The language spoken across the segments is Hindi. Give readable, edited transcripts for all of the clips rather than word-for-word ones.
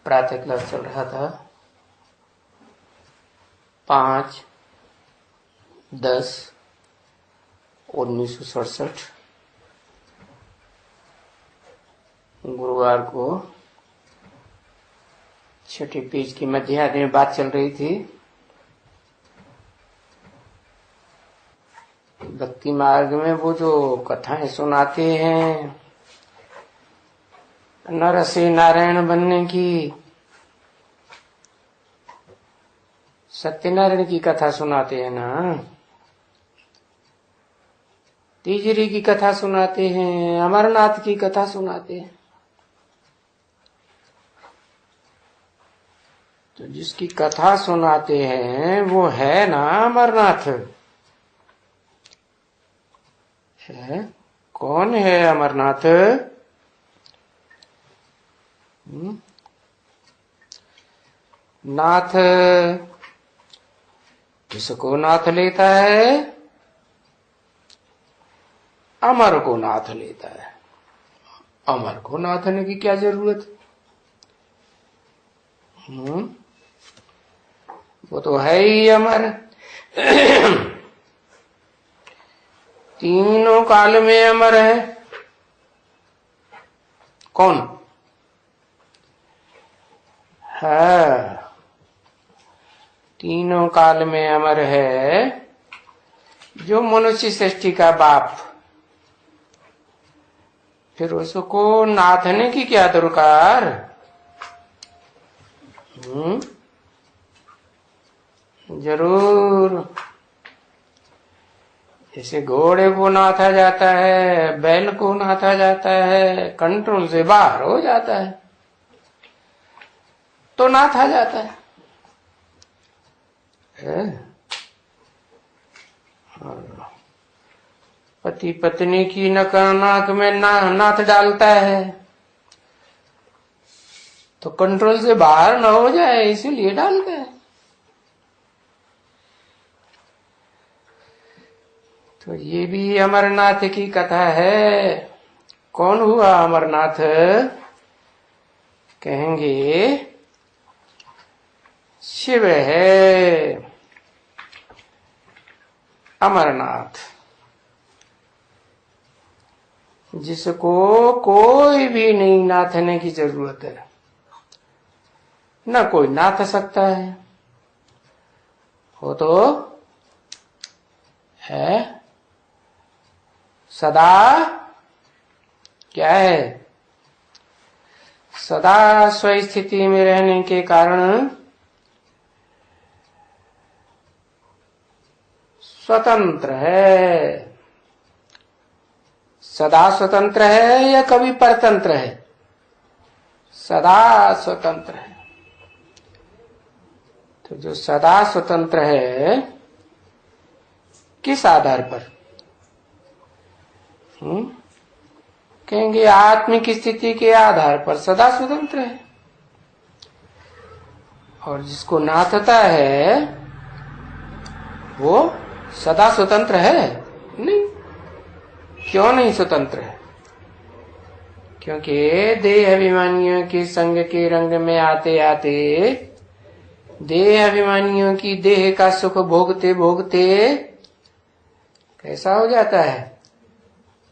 प्रातः क्लास चल रहा था 5/10/1967 गुरुवार को छठी पेज की मध्याह्न में बात चल रही थी। भक्ति मार्ग में वो जो कथाएं सुनाते हैं नर से नारायण बनने की, सत्यनारायण की कथा सुनाते हैं ना, तीजरी की कथा सुनाते हैं, अमरनाथ की कथा सुनाते हैं। तो जिसकी कथा सुनाते हैं वो है ना अमरनाथ है। कौन है अमरनाथ? नाथ किसको नाथ लेता है? अमर को नाथ लेता है। अमर को नाथ लेने की क्या जरूरत? वो तो है ही अमर। तीनों काल में अमर है। कौन है? तीनों काल में अमर है जो मनुष्य सृष्टि का बाप। फिर उसको नाथने की क्या दरकार? जरूर। जैसे घोड़े को नाथा जाता है, बैल को नाथा जाता है, कंट्रोल से बाहर हो जाता है तो नाथा जाता है। पति पत्नी की नाक में नाथ डालता है तो कंट्रोल से बाहर न हो जाए इसीलिए डालता है। तो ये भी अमरनाथ की कथा है। कौन हुआ अमरनाथ? कहेंगे शिव है अमरनाथ, जिसको कोई भी नहीं नाथने की जरूरत है, न कोई नाथ सकता है। वो तो है सदा, क्या है? सदा स्वस्थिति में रहने के कारण स्वतंत्र है। सदा स्वतंत्र है या कभी परतंत्र है? सदा स्वतंत्र है। तो जो सदा स्वतंत्र है किस आधार पर? कहेंगे आत्मिक स्थिति के आधार पर सदा स्वतंत्र है। और जिसको नाथता है वो सदा स्वतंत्र है? नहीं। क्यों नहीं स्वतंत्र है? क्योंकि देह अभिमानियों के संग के रंग में आते आते देह अभिमानियों की देह का सुख भोगते भोगते कैसा हो जाता है?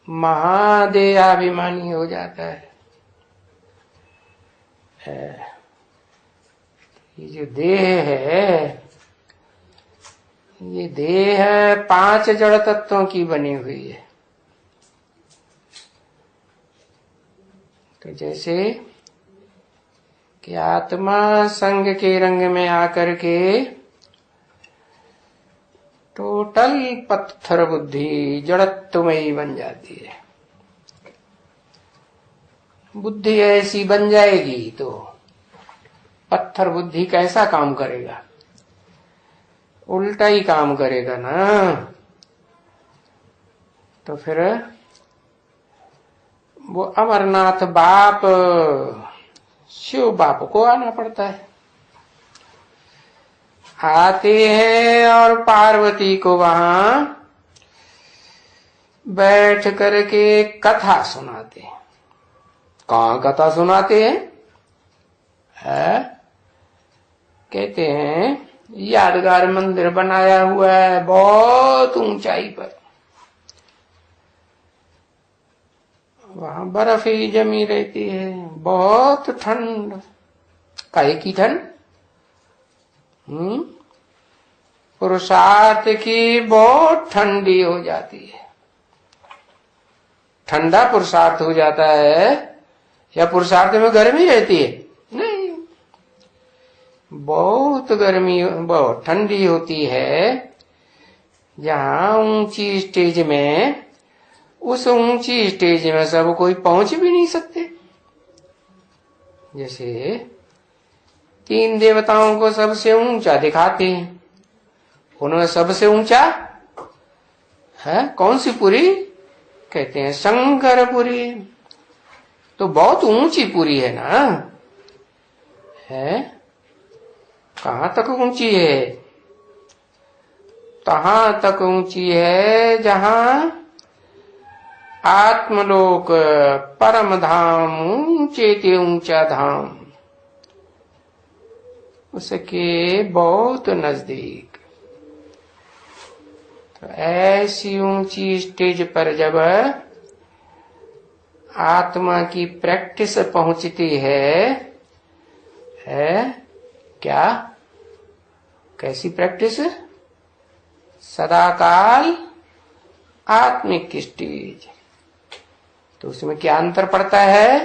महादेहाभिमानी हो जाता है। ये जो देह है, ये देह 5 जड़ तत्वों की बनी हुई है। तो जैसे कि आत्मा संग के रंग में आकर के टोटल पत्थर बुद्धि जड़त्वमयी बन जाती है। बुद्धि ऐसी बन जाएगी तो पत्थर बुद्धि कैसा काम करेगा? उल्टा ही काम करेगा ना। तो फिर वो अमरनाथ बाप शिव बाप को आना पड़ता है। आते हैं और पार्वती को वहां बैठ करके कथा सुनाते हैं। कहाँ कथा सुनाते हैं? है, कहते हैं यादगार मंदिर बनाया हुआ है बहुत ऊंचाई पर, वहां बर्फ ही जमी रहती है, बहुत ठंड, काहे की ठंड? पुरुषार्थ की बहुत ठंडी हो जाती है। ठंडा पुरुषार्थ हो जाता है या पुरुषार्थ में गर्मी रहती है? नहीं, बहुत गर्मी, बहुत ठंडी होती है। जहां ऊंची स्टेज में, उस ऊंची स्टेज में सब कोई पहुंच भी नहीं सकते। जैसे 3 देवताओं को सबसे ऊंचा दिखाते हैं, उन्होंने सबसे ऊंचा है कौन सी पुरी? कहते हैं शंकरपुरी। तो बहुत ऊंची पुरी है ना, है? कहां तक ऊंची है? कहां तक ऊंची है जहां आत्मलोक परम धाम, ऊंचे ते ऊंचा धाम, उसके बहुत नजदीक। तो ऐसी ऊंची स्टेज पर जब आत्मा की प्रैक्टिस पहुंचती है क्या? कैसी प्रैक्टिस? सदाकाल आत्मिक स्टेज। तो उसमें क्या अंतर पड़ता है?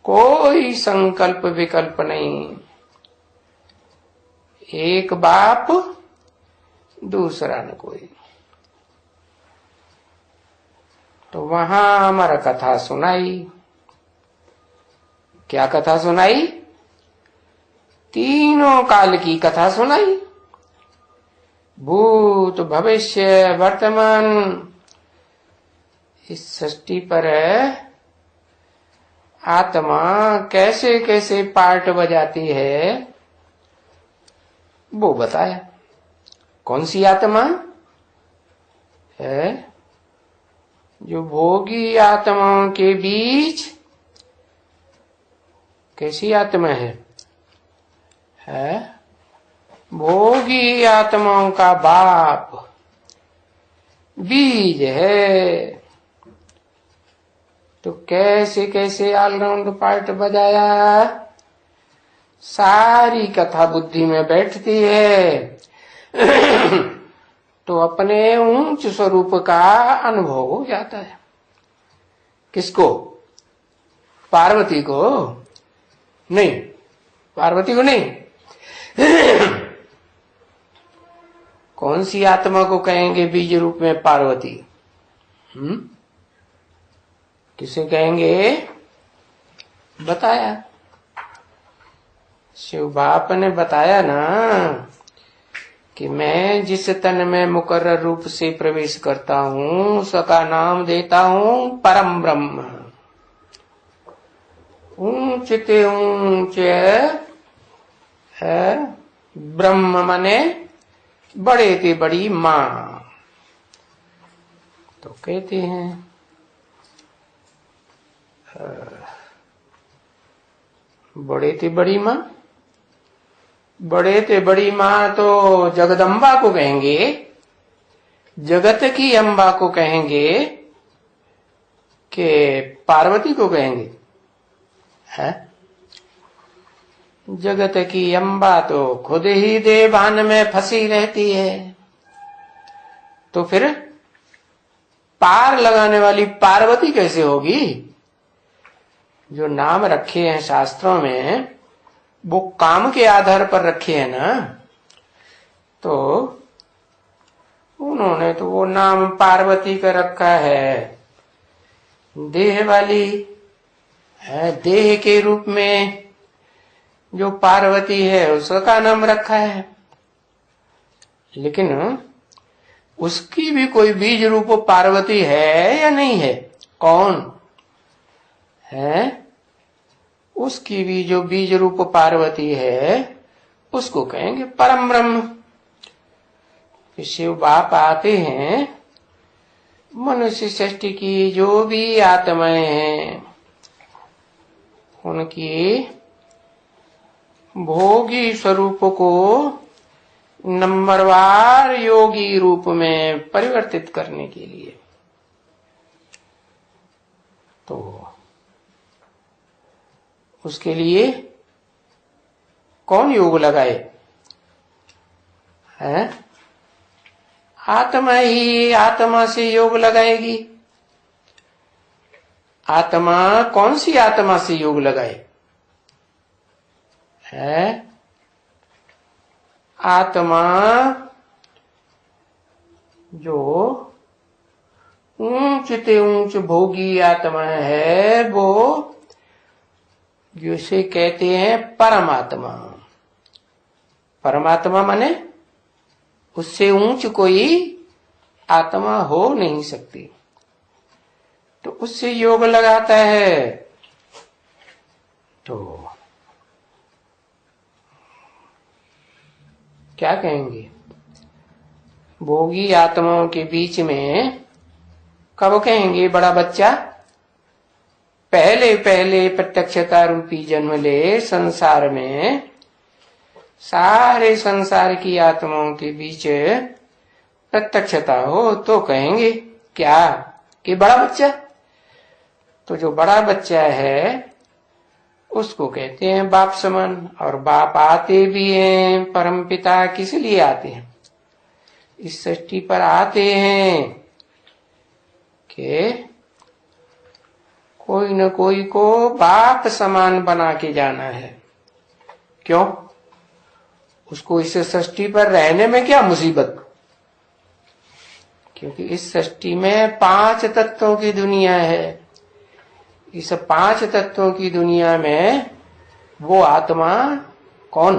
कोई संकल्प विकल्प नहीं, एक बाप दूसरा न कोई। तो वहां हमारा कथा सुनाई। क्या कथा सुनाई? तीनों काल की कथा सुनाई, भूत भविष्य वर्तमान। इस सृष्टि पर आत्मा कैसे कैसे पार्ट बजाती है वो बताया। कौन सी आत्मा है? जो भोगी आत्माओं के बीच कैसी आत्मा है? भोगी आत्माओं का बाप बीज है। तो कैसे कैसे ऑलराउंड पार्ट बजाया, सारी कथा बुद्धि में बैठती है। तो अपने ऊंच स्वरूप का अनुभव हो जाता है। किसको? पार्वती को नहीं, पार्वती को नहीं। कौन सी आत्मा को कहेंगे बीज रूप में पार्वती? किसे कहेंगे? बताया, शिव बाप ने बताया ना कि मैं जिस तन में मुकर्रर रूप से प्रवेश करता हूँ उसका नाम देता हूँ परम ब्रह्म। ऊंचते ऊंचे है ब्रह्म माने बड़े ते बड़ी माँ। तो कहते हैं बड़े ते बड़ी माँ, बड़े ते बड़ी माँ तो जगदम्बा को कहेंगे, जगत की अम्बा को कहेंगे कि पार्वती को कहेंगे? है जगत की अम्बा तो खुद ही देवान में फंसी रहती है, तो फिर पार लगाने वाली पार्वती कैसे होगी? जो नाम रखे हैं शास्त्रों में वो काम के आधार पर रखे हैं ना, तो उन्होंने तो वो नाम पार्वती का रखा है। देह वाली है, देह के रूप में जो पार्वती है उसका नाम रखा है, लेकिन उसकी भी कोई बीज रूप पार्वती है या नहीं है? कौन है? उसकी भी जो बीज रूप पार्वती है उसको कहेंगे परम ब्रह्म। शिव बाप आते हैं, मनुष्य सृष्टि की जो भी आत्माएं हैं उनकी भोगी स्वरूप को नंबरवार योगी रूप में परिवर्तित करने के लिए। तो उसके लिए कौन योग लगाए? है आत्मा ही आत्मा से योग लगाएगी। आत्मा कौन सी आत्मा से योग लगाए? है आत्मा जो ऊंच से ऊंच भोगी आत्मा है, वो जिसे कहते हैं परमात्मा। परमात्मा माने उससे ऊंच कोई आत्मा हो नहीं सकती। तो उससे योग लगाता है। तो क्या कहेंगे? भोगी आत्माओं के बीच में कब कहेंगे बड़ा बच्चा? पहले पहले प्रत्यक्षता रूपी जन्म ले संसार में, सारे संसार की आत्माओं के बीच प्रत्यक्षता हो तो कहेंगे क्या कि बड़ा बच्चा। तो जो बड़ा बच्चा है उसको कहते हैं बाप समान। और बाप आते भी हैं, परम पिता किस लिए आते हैं? इस सृष्टि पर आते हैं कि कोई न कोई को बाप समान बना के जाना है। क्यों? उसको इस सृष्टि पर रहने में क्या मुसीबत? क्योंकि इस सृष्टि में 5 तत्वों की दुनिया है। इस 5 तत्वों की दुनिया में वो आत्मा कौन?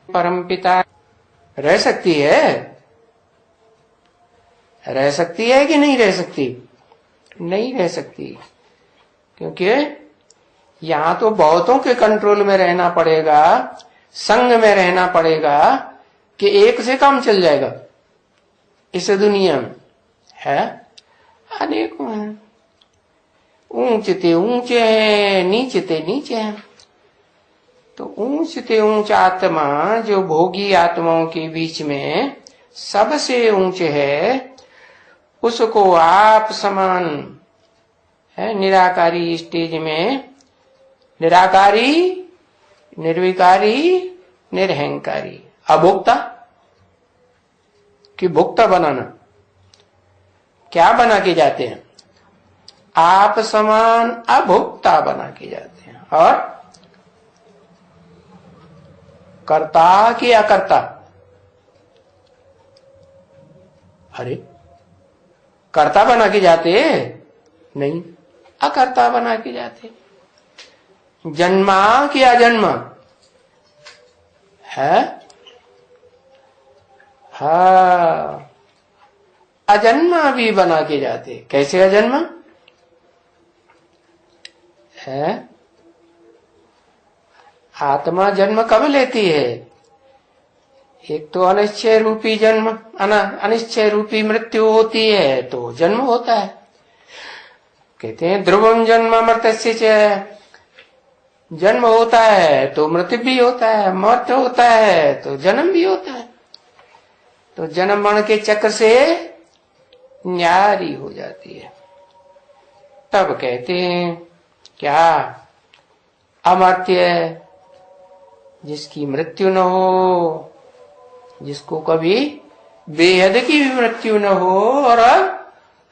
परमपिता रह सकती है? रह सकती है कि नहीं रह सकती? नहीं रह सकती। क्योंकि यहां तो बहुतों के कंट्रोल में रहना पड़ेगा, संग में रहना पड़ेगा कि एक से काम चल जाएगा। इस दुनिया में है अनेकों हैं, ऊंचते ऊंचे हैं, नीचते नीचे हैं। तो ऊंचते ऊंच आत्मा जो भोगी आत्माओं के बीच में सबसे ऊंचे है, उसको आप समान है निराकारी स्टेज में, निराकारी, निर्विकारी, निरहंकारी, अभोक्ता कि भोक्ता बनाना। क्या बना के जाते हैं? आप समान अभोक्ता बना के जाते हैं। और कर्ता कि अकर्ता? अरे कर्ता बना के जाते नहीं, अकर्ता बना के जाते। जन्मा कि अजन्मा है? हाँ, अजन्मा भी बना के जाते। कैसे अजन्मा है? आत्मा जन्म कब लेती है? एक तो अनिश्चय रूपी जन्म, अनिश्चय रूपी मृत्यु होती है तो जन्म होता है। कहते हैं ध्रुवम जन्म मृत्यस्य च, जन्म होता है तो मृत्यु भी होता है, मृत्यु होता है तो जन्म भी होता है। तो जन्म मरण के चक्र से न्यारी हो जाती है। तब कहते हैं क्या? अमर्त्य, जिसकी मृत्यु न हो, जिसको कभी बेहद की भी मृत्यु न हो और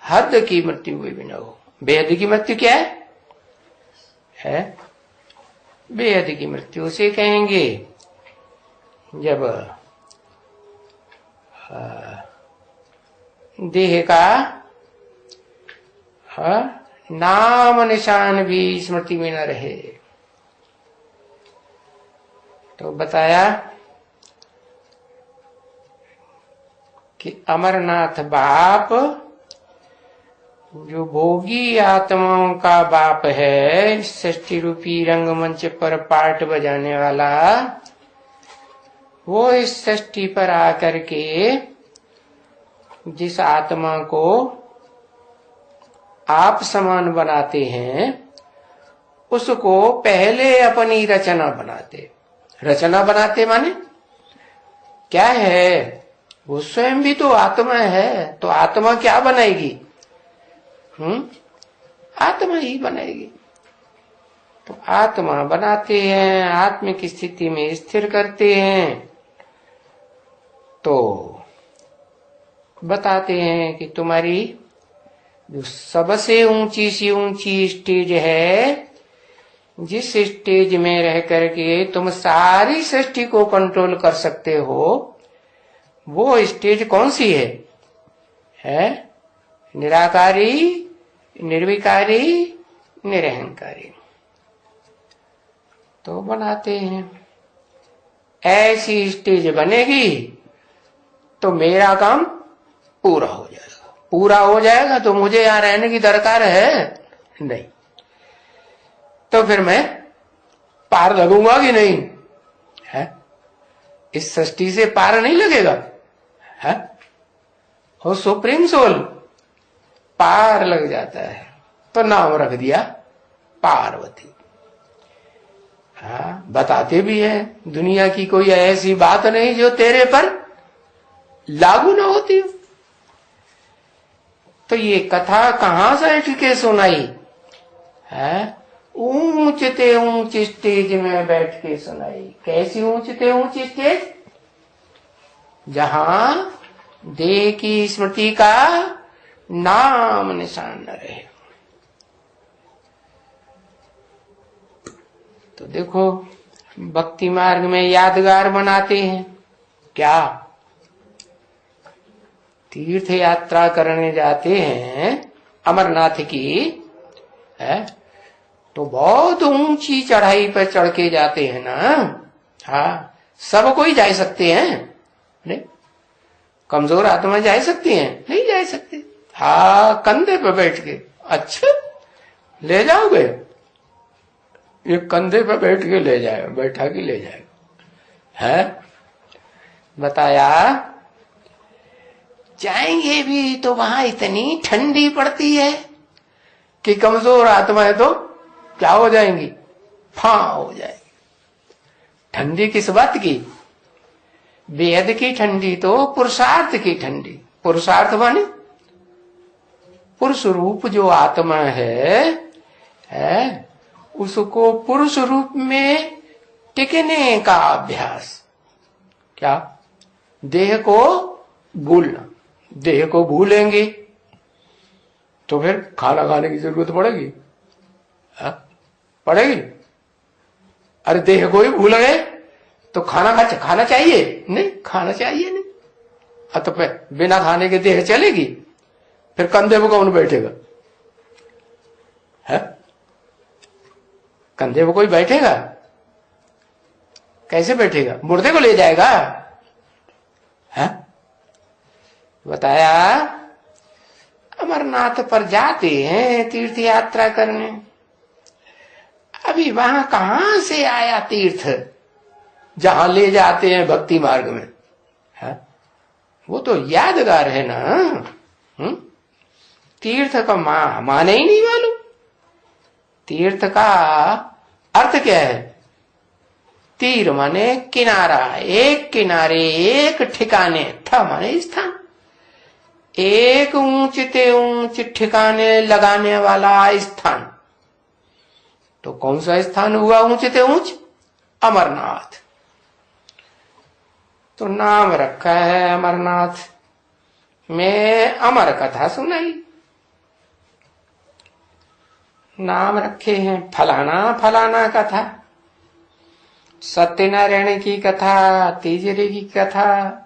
हद की मृत्यु भी न हो। बेहद की मृत्यु क्या है? बेहद की मृत्यु से कहेंगे जब देह का नाम निशान भी स्मृति में न रहे। तो बताया कि अमरनाथ बाप जो भोगी आत्माओं का बाप है, सृष्टि रूपी रंगमंच पर पार्ट बजाने वाला, वो इस सृष्टि पर आकर के जिस आत्मा को आप समान बनाते हैं, उसको पहले अपनी रचना बनाते। रचना बनाते माने क्या है? वो स्वयं भी तो आत्मा है, तो आत्मा क्या बनाएगी? आत्मा ही बनाएगी। तो आत्मा बनाते हैं, आत्मिक स्थिति में स्थिर करते हैं, तो बताते हैं कि तुम्हारी जो सबसे ऊंची सी ऊंची स्टेज है, जिस स्टेज में रह करके तुम सारी सृष्टि को कंट्रोल कर सकते हो, वो स्टेज कौन सी है? निराकारी, निर्विकारी, निरहंकारी। तो बनाते हैं। ऐसी स्टेज बनेगी तो मेरा काम पूरा हो जाएगा। पूरा हो जाएगा तो मुझे यहां रहने की दरकार है नहीं। तो फिर मैं पार लगूंगा कि नहीं? है इस सृष्टि से पार नहीं लगेगा है? वो सुप्रीम सोल पार लग जाता है, तो नाम रख दिया पार्वती। हाँ, बताते भी है दुनिया की कोई ऐसी बात नहीं जो तेरे पर लागू न होती हो। तो ये कथा कहां से उठ के सुनाई है? ऊंचते ऊंच स्टेज में बैठ के सुनाई। कैसी ऊंचते ऊंच स्टेज? जहां देह की स्मृति का नाम निशान न रहे। तो देखो, भक्ति मार्ग में यादगार बनाते हैं क्या? तीर्थ यात्रा करने जाते हैं अमरनाथ की है, तो बहुत ऊंची चढ़ाई पर चढ़ के जाते हैं ना। हाँ, सब कोई जा सकते हैं नहीं? कमजोर आत्मा जा सकती हैं? नहीं जा सकते। हाँ, कंधे पे बैठ के। अच्छा, ले जाओगे? ये कंधे पे बैठ के ले जाए, बैठा के ले जाए है? बताया जाएंगे भी तो वहां इतनी ठंडी पड़ती है कि कमजोर आत्माएं तो क्या हो जाएंगी? फां हो जाएगी। ठंडी किस बात की? वेद की ठंडी तो पुरुषार्थ की ठंडी। पुरुषार्थ माने पुरुष रूप जो आत्मा है उसको पुरुष रूप में टिकने का अभ्यास। क्या? देह को भूलना। देह को भूलेंगे तो फिर खाना खाने की जरूरत पड़ेगी? पड़ेगी? अरे देह को ही भूल गए तो खाना चाहिए नहीं? खाना चाहिए नहीं। तो बिना खाने के देह चलेगी? फिर कंधे पे कौन बैठेगा? है? कंधे पे कोई बैठेगा? कैसे बैठेगा? मुर्दे को ले जाएगा? है? बताया अमरनाथ पर जाते हैं तीर्थ यात्रा करने। अभी वहां कहां से आया तीर्थ जहां ले जाते हैं भक्ति मार्ग में? है? वो तो यादगार है ना। तीर्थ का माने ही नहीं मालूम। तीर्थ का अर्थ क्या है? तीर माने किनारा, एक किनारे, एक ठिकाने, था माने स्थान, एक ऊंचते ऊंच ठिकाने लगाने वाला स्थान। तो कौन सा स्थान हुआ ऊंचते ऊंच? अमरनाथ। तो नाम रखा है अमरनाथ में। अमर कथा सुनाई, नाम रखे हैं फलाना फलाना कथा, सत्यनारायण की कथा, तीजरे की कथा।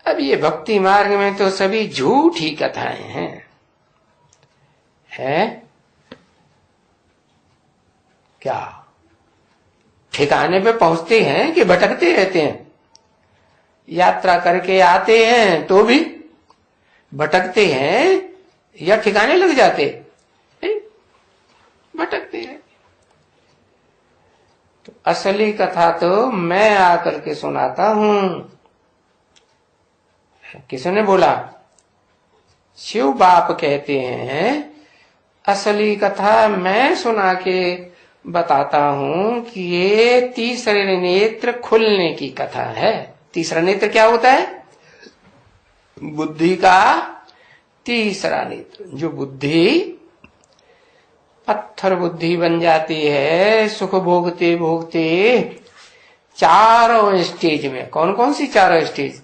अब ये भक्ति मार्ग में तो सभी झूठी कथाएं हैं। है क्या? ठिकाने पे पहुंचते हैं कि भटकते रहते हैं? यात्रा करके आते हैं तो भी भटकते हैं या ठिकाने लग जाते? भटकते हैं। तो असली कथा तो मैं आकर के सुनाता हूं। किसने बोला? शिव बाप कहते हैं असली कथा मैं सुना के बताता हूं कि ये तीसरे नेत्र खुलने की कथा है। तीसरा नेत्र क्या होता है? बुद्धि का तीसरा नेत्र। जो बुद्धि पत्थर बुद्धि बन जाती है सुख भोगते भोगते चारों स्टेज में। कौन कौन सी चारों स्टेज?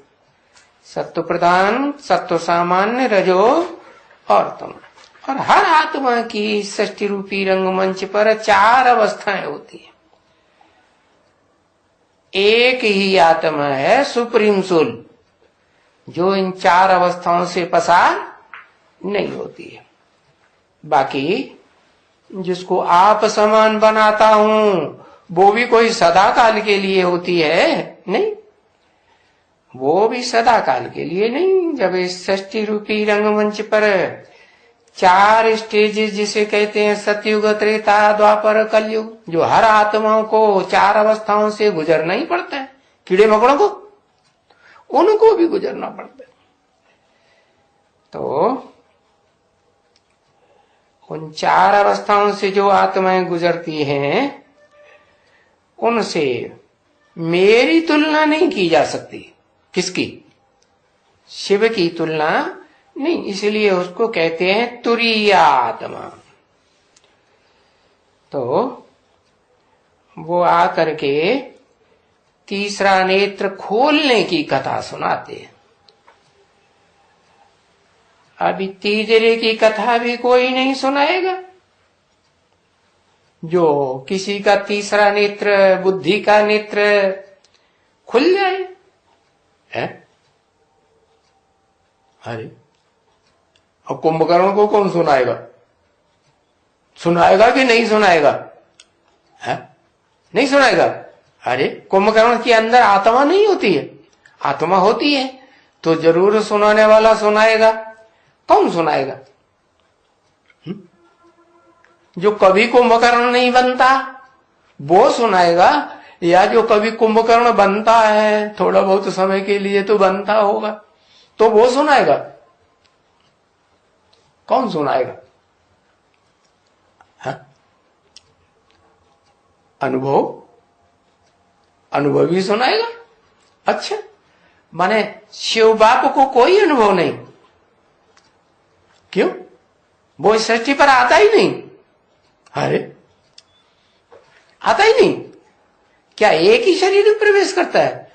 सत्व प्रधान, सत्व सामान्य, रजो और तम। और हर आत्मा की सृष्टि रूपी रंगमंच पर चार अवस्थाएं होती है। एक ही आत्मा है सुप्रीम सोल, जो इन चार अवस्थाओं से पसार नहीं होती है। बाकी जिसको आप समान बनाता हूं वो भी कोई सदा काल के लिए होती है? नहीं, वो भी सदा काल के लिए नहीं। जब इस सृष्टि रूपी रंगमंच पर चार स्टेजेस जिसे कहते हैं सतयुग, त्रेता, द्वापर, कलयुग, जो हर आत्माओं को चार अवस्थाओं से गुजरना ही पड़ता है। कीड़े मकोड़ों को, उनको भी गुजरना पड़ता है। तो उन चार अवस्थाओं से जो आत्माएं गुजरती हैं उनसे मेरी तुलना नहीं की जा सकती। किसकी? शिव की तुलना नहीं। इसलिए उसको कहते हैं तुरीय आत्मा। तो वो आकर के तीसरा नेत्र खोलने की कथा सुनाते हैं। अभी तीसरे की कथा भी कोई नहीं सुनाएगा। जो किसी का तीसरा नेत्र, बुद्धि का नेत्र खुल जाए है? अरे अब कुंभकर्ण को कौन सुनाएगा? सुनाएगा कि नहीं सुनाएगा? है? नहीं सुनाएगा। अरे कुंभकर्ण के अंदर आत्मा नहीं होती है? आत्मा होती है तो जरूर सुनाने वाला सुनाएगा। कौन सुनाएगा? जो कभी कुंभकर्ण नहीं बनता वो सुनाएगा, या जो कभी कुंभकर्ण बनता है थोड़ा बहुत समय के लिए तो बनता होगा तो वो सुनाएगा? कौन सुनाएगा? अनुभवी सुनाएगा। अच्छा, माने शिव बाप को कोई अनुभव नहीं? क्यों? वो इस सृष्टि पर आता ही नहीं। अरे आता ही नहीं? क्या एक ही शरीर में प्रवेश करता है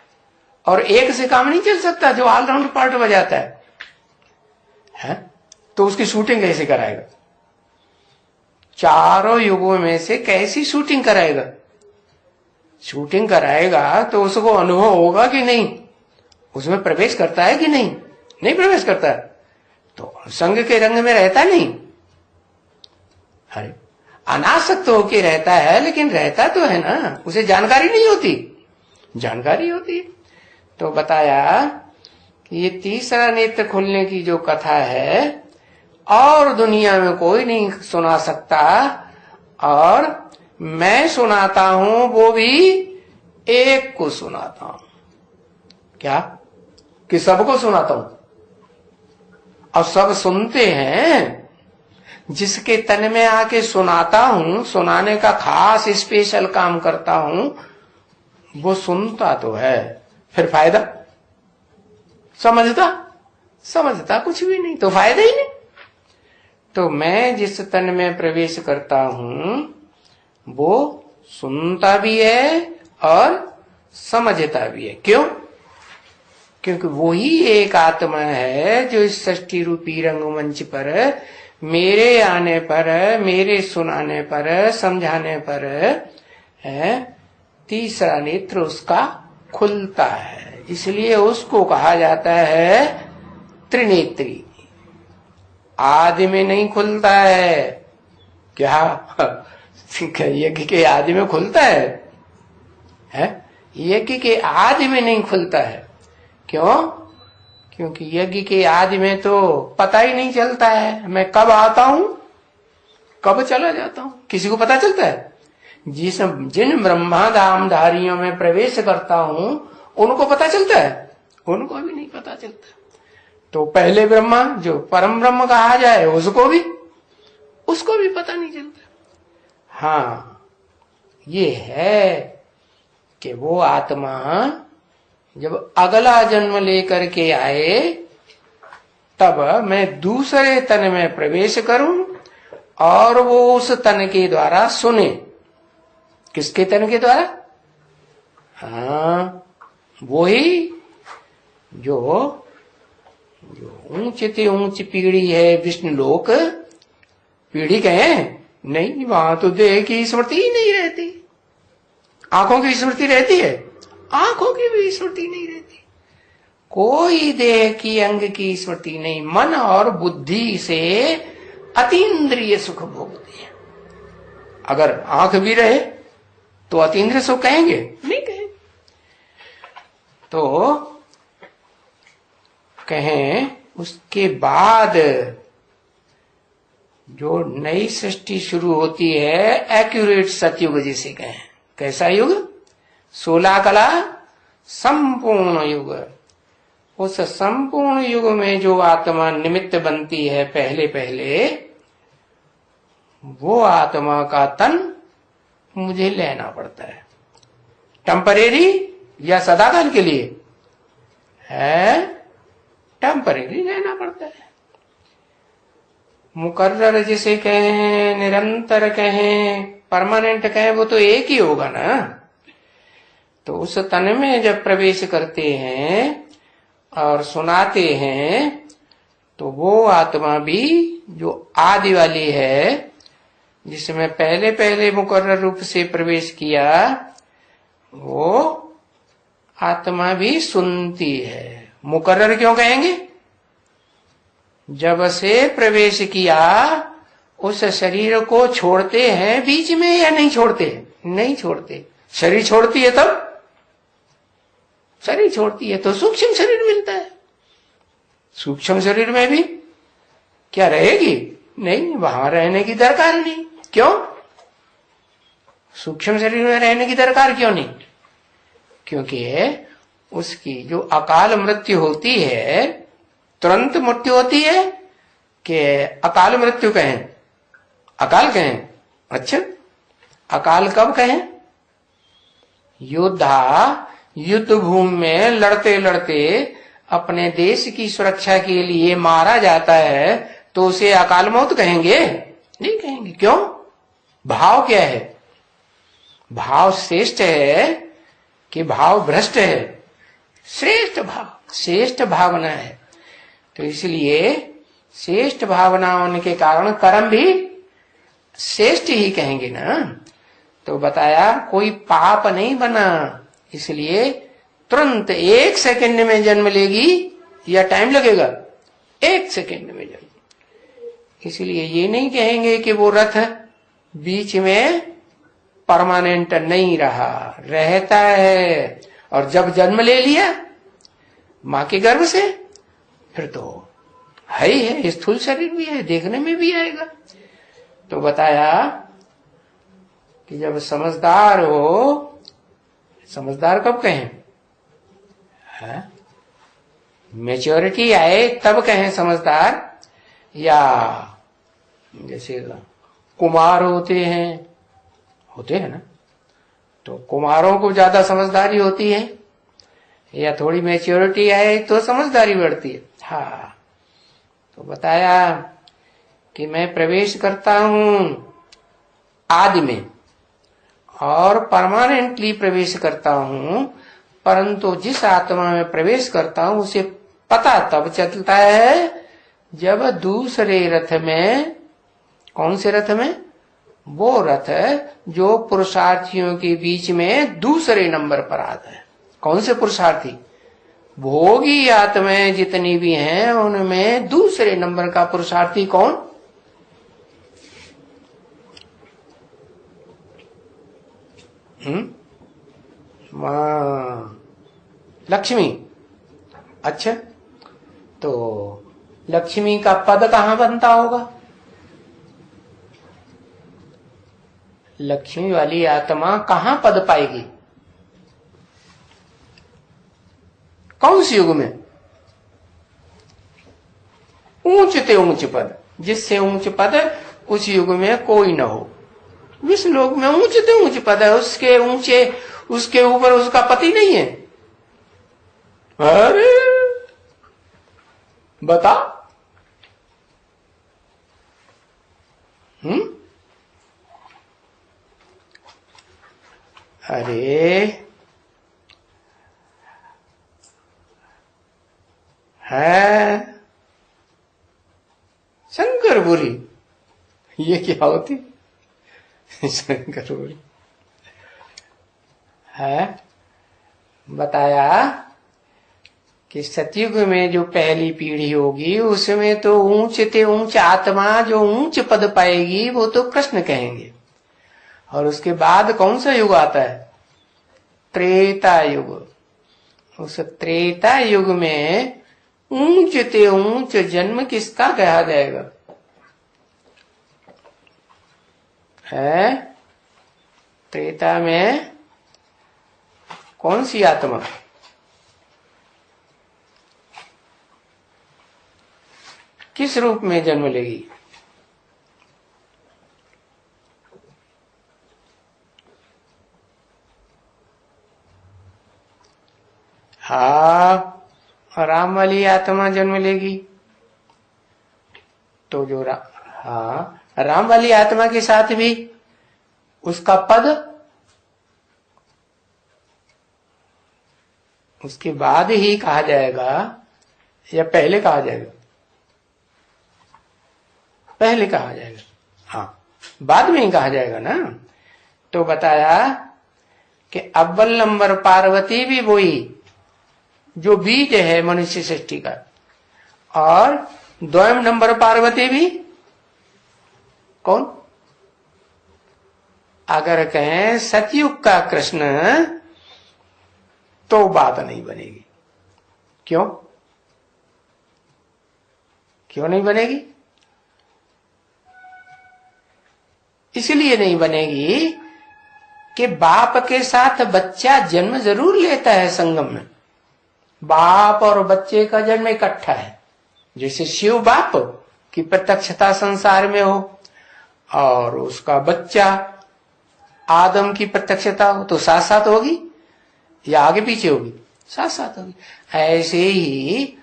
और एक से काम नहीं चल सकता? जो ऑलराउंड पार्ट बजाता है तो उसकी शूटिंग कैसे कराएगा? चारों युगों में से कैसी शूटिंग कराएगा? शूटिंग कराएगा तो उसको अनुभव होगा कि नहीं? उसमें प्रवेश करता है कि नहीं? नहीं प्रवेश करता है तो संग के रंग में रहता नहीं। अरे अनासक्त होके रहता है, लेकिन रहता तो है ना, उसे जानकारी नहीं होती। जानकारी होती है। तो बताया कि ये तीसरा नेत्र खुलने की जो कथा है और दुनिया में कोई नहीं सुना सकता, और मैं सुनाता हूं वो भी एक को सुनाता हूं। क्या? कि सबको सुनाता हूं और सब सुनते हैं। जिसके तन में आके सुनाता हूं, सुनाने का खास स्पेशल काम करता हूं, वो सुनता तो है, फिर फायदा? समझता कुछ भी नहीं तो फायदा ही नहीं। तो मैं जिस तन में प्रवेश करता हूं वो सुनता भी है और समझता भी है। क्यों? क्योंकि वही एक आत्मा है जो इस सृष्टि रूपी रंगमंच पर मेरे आने पर, मेरे सुनाने पर, समझाने पर है तीसरा नेत्र उसका खुलता है। इसलिए उसको कहा जाता है त्रिनेत्री। आदि में नहीं खुलता है। क्या यज्ञ के आदि में खुलता है? यज्ञ के आदि में नहीं खुलता है। क्यों? क्योंकि यज्ञ के आदि में तो पता ही नहीं चलता है मैं कब आता हूं कब चला जाता हूं। किसी को पता चलता है? जिन ब्रह्माधामधारियों में प्रवेश करता हूं उनको पता चलता है? उनको भी नहीं पता चलता। तो पहले ब्रह्मा जो परम ब्रह्म कहा जाए उसको भी पता नहीं चलता। हाँ, ये है कि वो आत्मा जब अगला जन्म लेकर के आए तब मैं दूसरे तन में प्रवेश करूं और वो उस तन के द्वारा सुने। किसके तन के द्वारा? हाँ, वो ही जो ऊंच से ऊंच पीढ़ी है विष्णुलोक। पीढ़ी कहें नहीं, वहां तो देह की स्मृति ही नहीं रहती। आंखों की स्मृति रहती है, आंखों की भी स्मृति नहीं रहती। कोई देह की अंग की स्मृति नहीं। मन और बुद्धि से अतीन्द्रिय सुख भोगते हैं। अगर आंख भी रहे तो अतीन्द्रिय सुख कहेंगे? नहीं कहेंगे। तो कहें उसके बाद जो नई सृष्टि शुरू होती है, एक्यूरेट सतयुग जिसे कहें। कैसा युग? 16 कला संपूर्ण युग। उस संपूर्ण युग में जो आत्मा निमित्त बनती है पहले पहले, वो आत्मा का तन मुझे लेना पड़ता है। टेम्परेरी या सदाकाल के लिए है, टेम्परेरी लेना पड़ता है। मुकर्रर जिसे कहें, निरंतर कहें, परमानेंट कहें, वो तो एक ही होगा ना। तो उस तन में जब प्रवेश करते हैं और सुनाते हैं तो वो आत्मा भी जो आदि वाली है, जिसमें पहले पहले मुकर्रर रूप से प्रवेश किया, वो आत्मा भी सुनती है। मुकर्रर क्यों कहेंगे? जब से प्रवेश किया उस शरीर को छोड़ते हैं बीच में या नहीं छोड़ते? नहीं छोड़ते। शरीर छोड़ती है तब, शरीर छोड़ती है तो सूक्ष्म शरीर मिलता है। सूक्ष्म शरीर में भी क्या रहेगी? नहीं, वहां रहने की दरकार नहीं। क्यों? सूक्ष्म शरीर में रहने की दरकार क्यों नहीं? क्योंकि उसकी जो अकाल मृत्यु होती है, तुरंत मृत्यु होती है कि अकाल मृत्यु कहें, अकाल कहें? अच्छा, अकाल कब कहें? योद्धा युद्ध भूमि में लड़ते लड़ते अपने देश की सुरक्षा के लिए मारा जाता है तो उसे अकाल मौत कहेंगे? नहीं कहेंगे। क्यों? भाव क्या है? भाव श्रेष्ठ है कि भाव भ्रष्ट है? श्रेष्ठ भाव, श्रेष्ठ भावना है। तो इसलिए श्रेष्ठ भावना होने के कारण कर्म भी श्रेष्ठ ही कहेंगे ना। तो बताया कोई पाप नहीं बना, इसलिए तुरंत 1 सेकंड में जन्म लेगी या टाइम लगेगा? 1 सेकंड में जन्म। इसलिए ये नहीं कहेंगे कि वो रथ बीच में परमानेंट नहीं रहा, रहता है। और जब जन्म ले लिया मां के गर्भ से, फिर तो है ही है, स्थूल शरीर भी है, देखने में भी आएगा। तो बताया कि जब समझदार हो, समझदार कब कहें? मैच्योरिटी आए तब कहें समझदार, या जैसे कुमार होते हैं ना, तो कुमारों को ज्यादा समझदारी होती है, या थोड़ी मैच्योरिटी आए तो समझदारी बढ़ती है। हाँ, तो बताया कि मैं प्रवेश करता हूं आदि में और परमानेंटली प्रवेश करता हूं, परंतु जिस आत्मा में प्रवेश करता हूं उसे पता तब चलता है जब दूसरे रथ में, कौन से रथ में? वो रथ जो पुरुषार्थियों के बीच में दूसरे नंबर पर आता है। कौन से पुरुषार्थी? भोगी आत्माएं जितनी भी हैं उनमें दूसरे नंबर का पुरुषार्थी कौन? लक्ष्मी। अच्छा, तो लक्ष्मी का पद कहां बनता होगा? लक्ष्मी वाली आत्मा कहां पद पाएगी? कौन से युग में? ऊंच ते ऊंच पद, जिससे ऊंच पद उस युग में कोई न हो। विष्णुलोक में ऊंचे ऊंचे पद है, उसके ऊंचे, उसके ऊपर उसका पति नहीं है। अरे बता, अरे है शंकरपुरी, ये क्या होती शंकरपुरी है। बताया कि सतयुग में जो पहली पीढ़ी होगी उसमें तो ऊंचे ऊंच आत्मा जो ऊंच पद पाएगी वो तो कृष्ण कहेंगे। और उसके बाद कौन सा युग आता है? त्रेता युग। उस त्रेता युग में ऊंचते ऊंच जन्म किसका कहा जाएगा? है त्रेता में कौन सी आत्मा? किस रूप में जन्म लेगी? हाँ, राम वाली आत्मा जन्म लेगी। तो जो राम वाली आत्मा के साथ भी उसका पद उसके बाद ही कहा जाएगा या पहले कहा जाएगा? पहले कहा जाएगा। हाँ, बाद में ही कहा जाएगा ना। तो बताया कि अव्वल नंबर पार्वती भी वही जो बीज है मनुष्य सृष्टि का, और द्वयम नंबर पार्वती भी कौन? अगर कहें सतयुग का कृष्ण तो बात नहीं बनेगी। क्यों? क्यों नहीं बनेगी? इसलिए नहीं बनेगी कि बाप के साथ बच्चा जन्म जरूर लेता है संगम में। बाप और बच्चे का जन्म इकट्ठा है। जैसे शिव बाप की प्रत्यक्षता संसार में हो और उसका बच्चा आदम की प्रत्यक्षता हो तो साथ साथ होगी या आगे पीछे होगी? साथ साथ होगी। ऐसे ही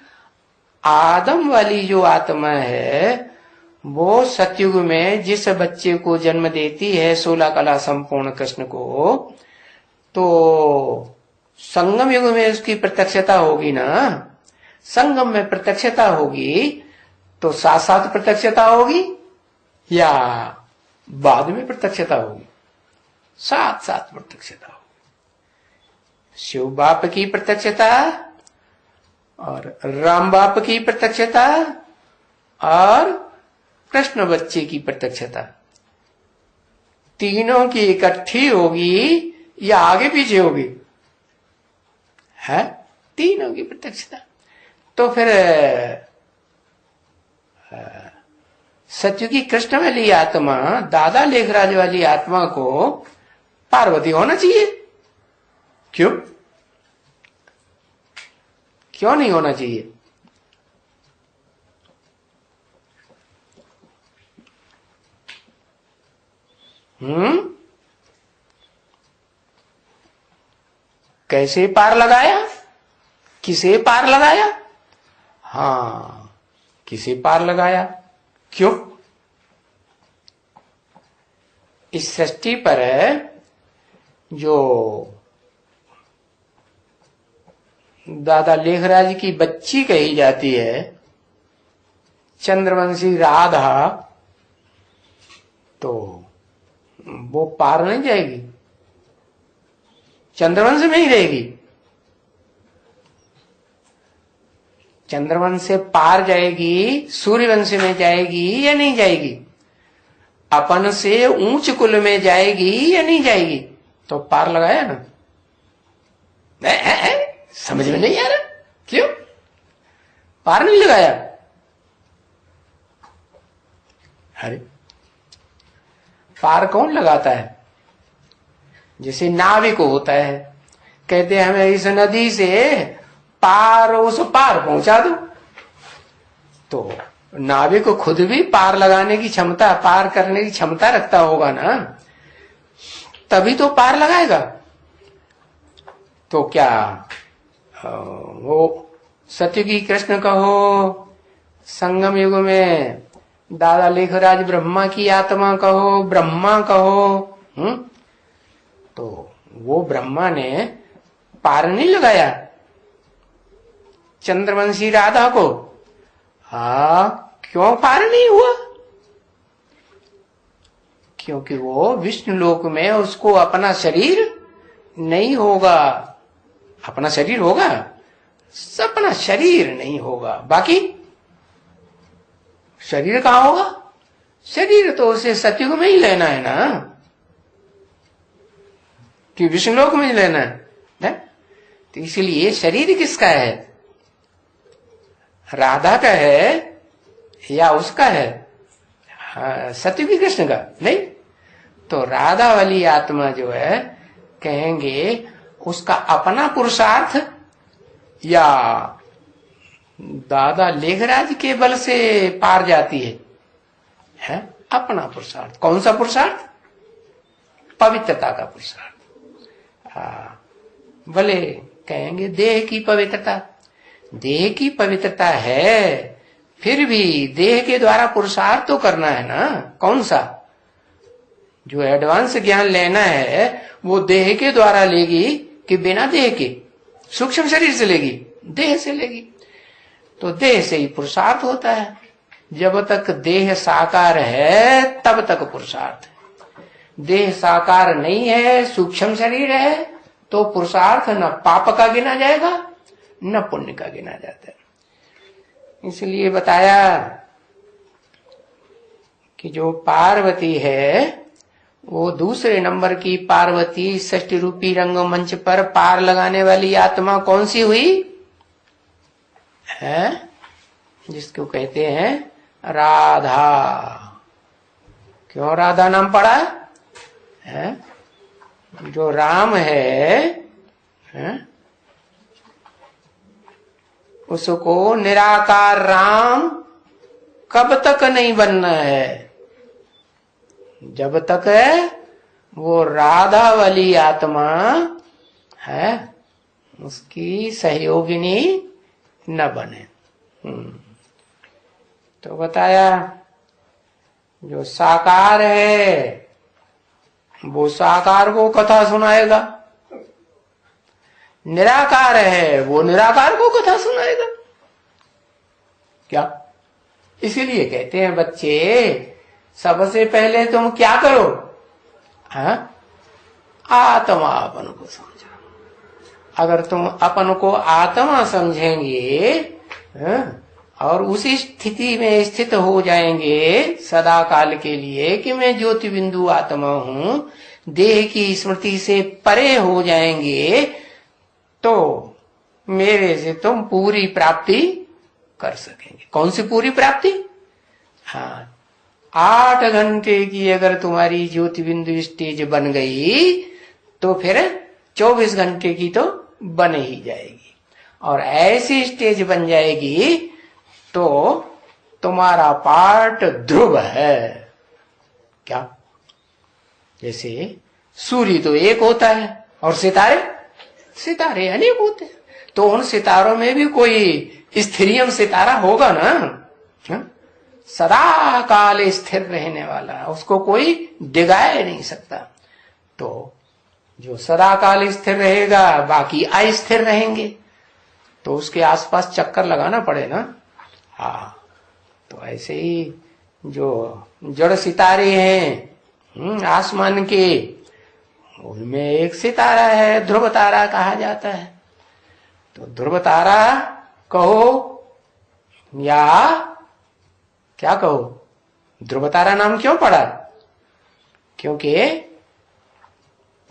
आदम वाली जो आत्मा है वो सतयुग में जिस बच्चे को जन्म देती है 16 कला संपूर्ण कृष्ण को, तो संगम युग में उसकी प्रत्यक्षता होगी ना। संगम में प्रत्यक्षता होगी तो साथ साथ प्रत्यक्षता होगी या बाद में प्रत्यक्षता होगी? साथ साथ प्रत्यक्षता होगी। शिव बाप की प्रत्यक्षता और राम बाप की प्रत्यक्षता और कृष्ण बच्चे की प्रत्यक्षता, तीनों की इकट्ठी होगी या आगे पीछे होगी? है तीनों की प्रत्यक्षता। तो फिर सत्युगी कृष्ण वाली आत्मा, दादा लेखराज वाली आत्मा को पार्वती होना चाहिए। क्यों? क्यों नहीं होना चाहिए? कैसे पार लगाया? किसे पार लगाया? हाँ, किसे पार लगाया? क्यों? इस सृष्टि पर जो दादा लेखराज की बच्ची कही जाती है चंद्रवंशी राधा, तो वो पार नहीं जाएगी, चंद्रवंश में ही रहेगी। चंद्रवंश से पार जाएगी, सूर्यवंश में जाएगी या नहीं जाएगी? अपन से ऊंच कुल में जाएगी या नहीं जाएगी? तो पार लगाया ना। समझ में नहीं आ रहा? क्यों पार नहीं लगाया? अरे पार कौन लगाता है? जैसे नाविक होता है, कहते हैं हमें इस नदी से पार उस पार पहुंचा दो, तो नाविक को खुद भी पार लगाने की क्षमता, पार करने की क्षमता रखता होगा ना। तभी तो पार लगाएगा। तो क्या वो सतयुगी कृष्ण कहो, संगम युग में दादा लेखराज ब्रह्मा की आत्मा कहो, ब्रह्मा कहो, तो वो ब्रह्मा ने पार नहीं लगाया चंद्रवंशी राधा को। क्यों पार नहीं हुआ? क्योंकि वो विष्णु लोक में उसको अपना शरीर नहीं होगा। अपना शरीर होगा, अपना शरीर नहीं होगा। बाकी शरीर कहां होगा? शरीर तो उसे सतयुग में ही लेना है ना, कि विष्णु लोक में ही लेना है? तो इसलिए शरीर किसका है? राधा का है या उसका है? सतयुगी कृष्ण का नहीं। तो राधा वाली आत्मा जो है, कहेंगे उसका अपना पुरुषार्थ या दादा लेखराज के बल से पार जाती है? अपना पुरुषार्थ। कौन सा पुरुषार्थ? पवित्रता का पुरुषार्थ। भले कहेंगे देह की पवित्रता, देह की पवित्रता है, फिर भी देह के द्वारा पुरुषार्थ तो करना है ना। कौन सा? जो एडवांस ज्ञान लेना है वो देह के द्वारा लेगी कि बिना देह के? सूक्ष्म शरीर से लेगी, देह से लेगी। तो देह से ही पुरुषार्थ होता है। जब तक देह साकार है तब तक पुरुषार्थ है। देह साकार नहीं है, सूक्ष्म शरीर है, तो पुरुषार्थ न पाप का गिना जाएगा न पुण्य का गिना जाता है। इसलिए बताया कि जो पार्वती है वो दूसरे नंबर की पार्वती, षष्ठी रूपी रंगमंच पर पार लगाने वाली आत्मा कौन सी हुई है? जिसको कहते हैं राधा। क्यों राधा नाम पड़ा है? जो राम है, उसको निराकार राम कब तक नहीं बनना है? जब तक वो राधा वाली आत्मा है उसकी सहयोगिनी न बने। तो बताया जो साकार है वो साकार को कथा सुनाएगा, निराकार है वो निराकार को कथा सुनाएगा। क्या? इसीलिए कहते हैं बच्चे सबसे पहले तुम क्या करो? आत्मा अपन को समझो। अगर तुम अपन को आत्मा समझेंगे और उसी स्थिति में स्थित हो जाएंगे सदा काल के लिए कि मैं ज्योति बिंदु आत्मा हूं, देह की स्मृति से परे हो जाएंगे, तो मेरे से तुम पूरी प्राप्ति कर सकेंगे। कौन सी पूरी प्राप्ति? 8 घंटे की अगर तुम्हारी ज्योति बिंदु स्टेज बन गई तो फिर 24 घंटे की तो बन ही जाएगी। और ऐसी स्टेज बन जाएगी तो तुम्हारा पार्ट ध्रुव है। क्या? जैसे सूर्य तो एक होता है और सितारे अनेक होते हैं, तो उन सितारों में भी कोई स्थिरियम सितारा होगा ना, सदा काल स्थिर रहने वाला, उसको कोई डिगाए नहीं सकता। तो जो सदा काल स्थिर रहेगा बाकी अस्थिर रहेंगे, तो उसके आसपास चक्कर लगाना पड़े ना। तो ऐसे ही जो जड़ सितारे हैं आसमान के, उनमें एक सितारा है ध्रुव तारा कहा जाता है। तो ध्रुव तारा कहो या क्या कहो? ध्रुव तारा नाम क्यों पड़ा? क्योंकि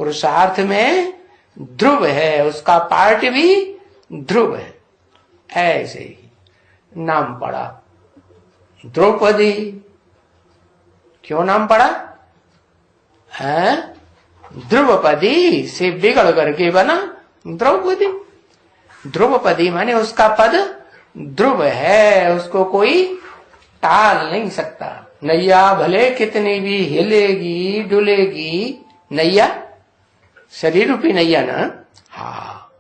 पुरुषार्थ में ध्रुव है, उसका पार्ट भी ध्रुव है। ऐसे ही नाम पड़ा द्रौपदी। क्यों नाम पड़ा है? ध्रुवपदी से बिगड़ करके बना द्रौपदी। ध्रुवपदी माने उसका पद ध्रुव है, उसको कोई टाल नहीं सकता। नैया भले कितनी भी हिलेगी डुलेगी, नैया शरीर रूपी नैया ना। हाँ,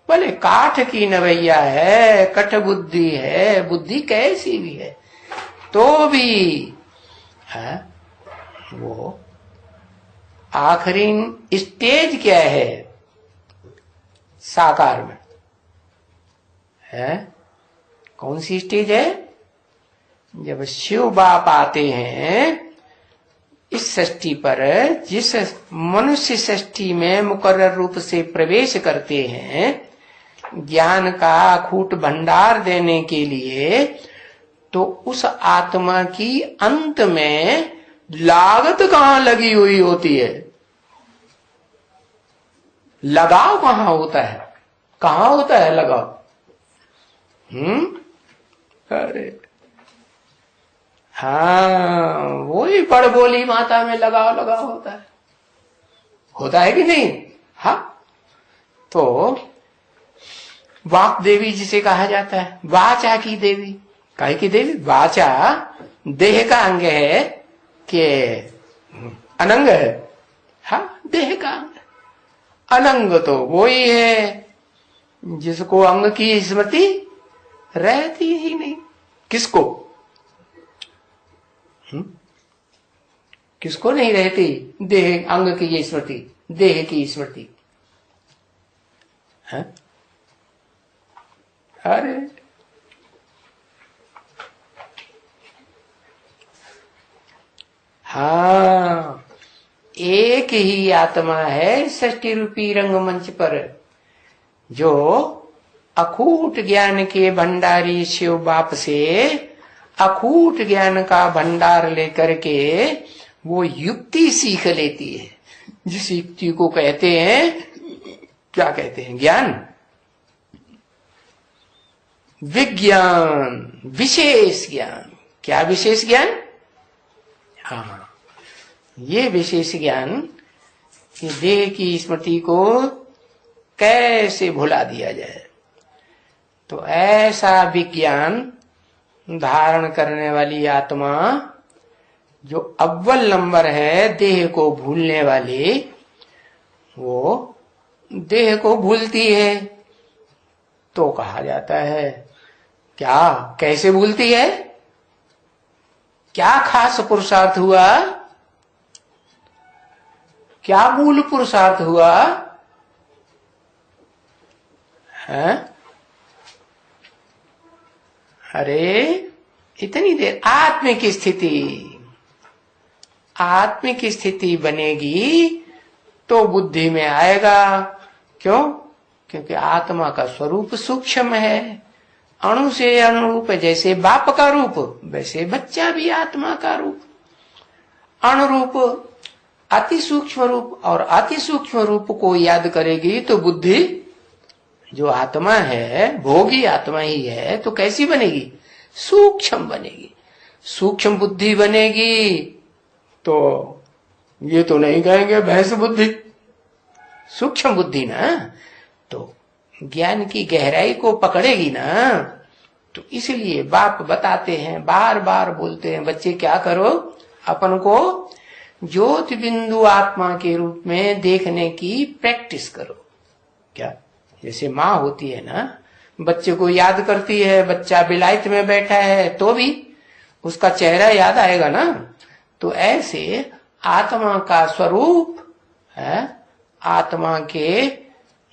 बोले काठ की नवैया है, कठ बुद्धि है, बुद्धि कैसी भी है तो भी है वो आखिरी स्टेज क्या है साकार में है? कौन सी स्टेज है? जब शिव बाप आते हैं इस सृष्टि पर, जिस मनुष्य सृष्टि में मुकर्रर रूप से प्रवेश करते हैं ज्ञान का अखूट भंडार देने के लिए, तो उस आत्मा की अंत में लागत कहाँ लगी हुई होती है? लगाव कहाँ होता है? कहाँ होता है लगाव? अरे हाँ, वही बड़बोली माता में लगाव होता है कि नहीं? हाँ, तो वाक देवी जिसे कहा जाता है, वाचा की देवी। काहे की देवी? वाचा देह का अंग है कि अनंग है? हाँ, देह का अंग। अनंग तो वही है जिसको अंग की स्मृति रहती ही नहीं। किसको? किसको नहीं रहती? देह अंग की ये स्मृति, देह की स्मृति है? अरे हाँ, एक ही आत्मा है सृष्टि रूपी रंगमंच पर, जो अखूट ज्ञान के भंडारी शिव बाप से अखूट ज्ञान का भंडार लेकर के वो युक्ति सीख लेती है। जिस युक्ति को कहते हैं, क्या कहते हैं? ज्ञान, विज्ञान, विशेष ज्ञान। क्या विशेष ज्ञान? हाँ, ये विशेष ज्ञान कि देह की स्मृति को कैसे भुला दिया जाए। तो ऐसा विज्ञान धारण करने वाली आत्मा जो अव्वल नंबर है देह को भूलने वाली, वो देह को भूलती है। तो कहा जाता है क्या? कैसे भूलती है? क्या खास पुरुषार्थ हुआ? क्या मूल पुरुषार्थ हुआ है? अरे इतनी देर आत्मिक स्थिति बनेगी तो बुद्धि में आएगा। क्यों? क्योंकि आत्मा का स्वरूप सूक्ष्म है, अणु से अनुरूप है। जैसे बाप का रूप वैसे बच्चा भी आत्मा का रूप, अणुरूप, अति सूक्ष्म रूप। और अति सूक्ष्म रूप को याद करेगी तो बुद्धि जो आत्मा है, भोगी आत्मा ही है, तो कैसी बनेगी? सूक्ष्म बनेगी। सूक्ष्म बुद्धि बनेगी तो ये तो नहीं कहेंगे भैंस बुद्धि, सूक्ष्म बुद्धि ना, तो ज्ञान की गहराई को पकड़ेगी ना। तो इसलिए बाप बताते हैं, बार बार बोलते हैं, बच्चे क्या करो, अपन को ज्योति बिंदु आत्मा के रूप में देखने की प्रैक्टिस करो। क्या? जैसे माँ होती है ना, बच्चे को याद करती है, बच्चा विलायत में बैठा है तो भी उसका चेहरा याद आएगा ना। तो ऐसे आत्मा का स्वरूप है, आत्मा के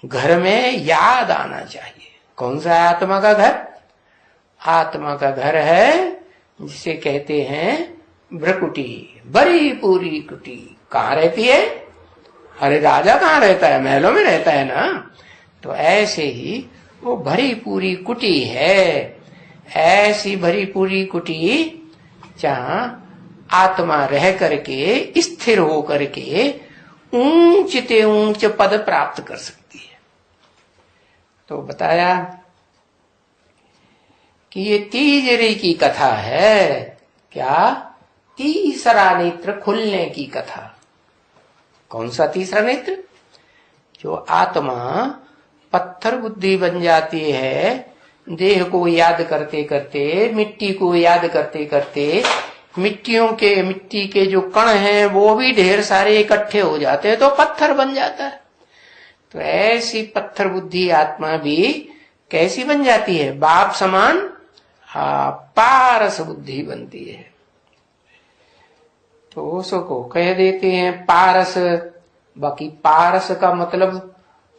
घर में याद आना चाहिए। कौन सा है आत्मा का घर? आत्मा का घर है जिसे कहते हैं भ्रकुटी, बड़ी पूरी कुटी। कहाँ रहती है? अरे राजा कहाँ रहता है? महलों में रहता है ना। तो ऐसे ही वो भरी पूरी कुटी है। ऐसी भरी पूरी कुटी जहाँ आत्मा रह करके स्थिर हो करके ऊंच ते ऊंच पद प्राप्त कर सकती है। तो बताया कि ये तीसरी की कथा है। क्या? तीसरा नेत्र खुलने की कथा। कौन सा तीसरा नेत्र? जो आत्मा पत्थर बुद्धि बन जाती है, देह को याद करते करते, मिट्टी को याद करते करते, मिट्टी के जो कण हैं वो भी ढेर सारे इकट्ठे हो जाते हैं तो पत्थर बन जाता है। तो ऐसी पत्थर बुद्धि आत्मा भी कैसी बन जाती है? बाप समान पारस बुद्धि बनती है। तो उसको कह देते हैं पारस। बाकी पारस का मतलब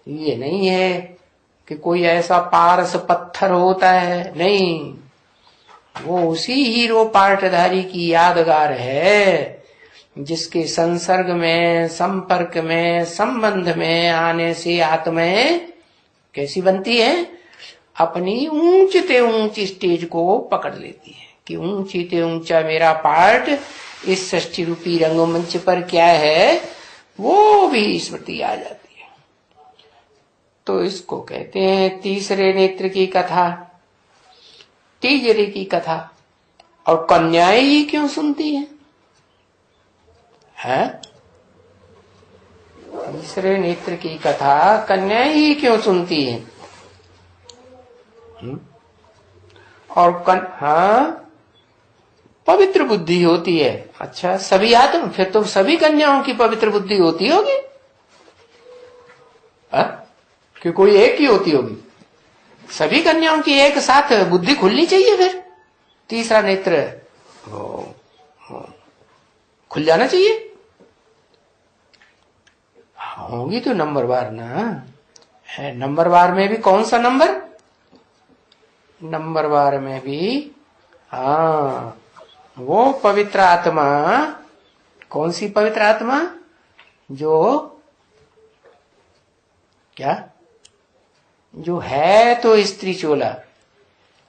ये नहीं है कि कोई ऐसा पारस पत्थर होता है, नहीं, वो उसी हीरो पार्टधारी की यादगार है जिसके संसर्ग में, संपर्क में, संबंध में आने से आत्माएं कैसी बनती है? अपनी ऊंचते ऊंच स्टेज को पकड़ लेती है कि ऊंचीते ऊंचा मेरा पार्ट इस सृष्टि रूपी रंगमंच पर क्या है, वो भी स्मृति आ जाती है। तो इसको कहते हैं तीसरे नेत्र की कथा, तीसरे की कथा। और कन्याएं ही क्यों सुनती हैं? है? तीसरे नेत्र की कथा कन्याएं ही क्यों सुनती हैं? और हाँ, पवित्र बुद्धि होती है। अच्छा, सभी आत्म, फिर तो सभी कन्याओं की पवित्र बुद्धि होती होगी, कि कोई एक ही होती होगी? सभी कन्याओं की एक साथ बुद्धि खुलनी चाहिए, फिर तीसरा नेत्र खुल जाना चाहिए। होगी तो नंबरवार ना है। नंबरवार में भी कौन सा नंबर? नंबरवार में भी वो पवित्र आत्मा। कौन सी पवित्र आत्मा? जो क्या, जो है तो स्त्री चोला,